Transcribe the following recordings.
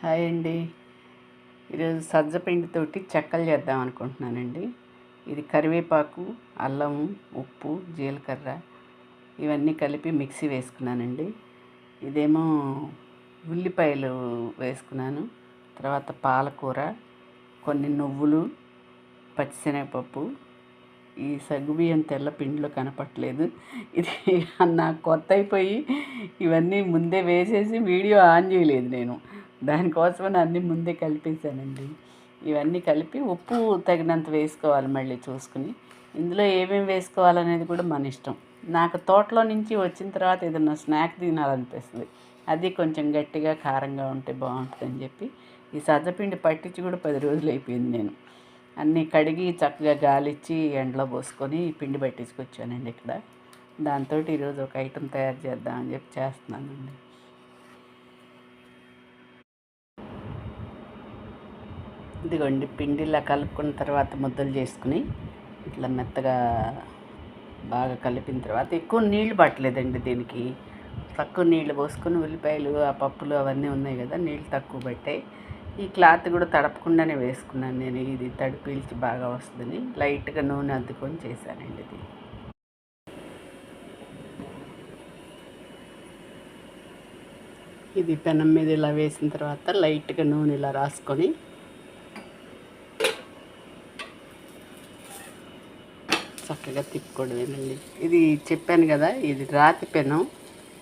Hi అండి. ఈరోజు సజ్జపిండితోటి చెక్కలు చేద్దాం అనుకుంటున్నానండి. ఇది కరివేపాకు, అల్లము, ఉప్పు, జీలకర్ర ఇవన్నీ కలిపి మిక్సీ వేసుకున్నానండి. ఇదేమో ఉల్లిపాయలు వేసుకున్నాను, తర్వాత పాలకూర, కొన్ని నువ్వులు, పచ్చిశనగపప్పు. ఈ సగ్గుబియ్యం తెల్ల పిండిలో కనపట్లేదు. ఇది నాకు కొత్త అయిపోయి ఇవన్నీ ముందే వేసేసి వీడియో ఆన్ చేయలేదు నేను. దానికోసమని అన్నీ ముందే కలిపేసానండి. ఇవన్నీ కలిపి ఉప్పు తగినంత వేసుకోవాలి మళ్ళీ చూసుకుని. ఇందులో ఏమేమి వేసుకోవాలనేది కూడా మన ఇష్టం. నాకు తోటలో నుంచి వచ్చిన తర్వాత ఏదన్నా స్నాక్ తినాలనిపిస్తుంది. అది కొంచెం గట్టిగా కారంగా ఉంటే బాగుంటుందని చెప్పి ఈ సజ్జపిండి పట్టించి కూడా 10 రోజులు అయిపోయింది. నేను అన్నీ కడిగి చక్కగా గాలిచ్చి ఎండలో పోసుకొని పిండి పట్టించుకొచ్చానండి ఇక్కడ. దాంతో ఈరోజు ఒక ఐటెం తయారు చేద్దామని చెప్పి చేస్తున్నానండి. ఇదిగోండి, పిండి ఇలా కలుపుకున్న తర్వాత ముద్దలు చేసుకుని ఇట్లా మెత్తగా బాగా కలిపిన తర్వాత ఎక్కువ నీళ్లు పట్టలేదండి దీనికి. తక్కువ నీళ్ళు పోసుకొని ఉల్లిపాయలు, ఆ పప్పులు అవన్నీ ఉన్నాయి కదా, నీళ్ళు తక్కువ పట్టాయి. ఈ క్లాత్ కూడా తడపకుండానే వేసుకున్నాను నేను. ఇది తడి పీల్చి బాగా వస్తుందని లైట్గా నూనె అద్దుకొని చేశానండి ఇది. ఇది పెనం మీద ఇలా వేసిన తర్వాత లైట్గా నూనె ఇలా రాసుకొని చక్కగా తిప్పుకోవడమేనండి. ఇది చెప్పాను కదా, ఇది రాతి పెనం,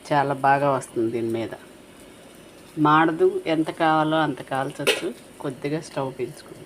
చాలా బాగా వస్తుంది దీని మీద. మాడదు, ఎంత కావాలో అంత కాల్చొచ్చు. కొద్దిగా స్టవ్ పెంచుకుంది.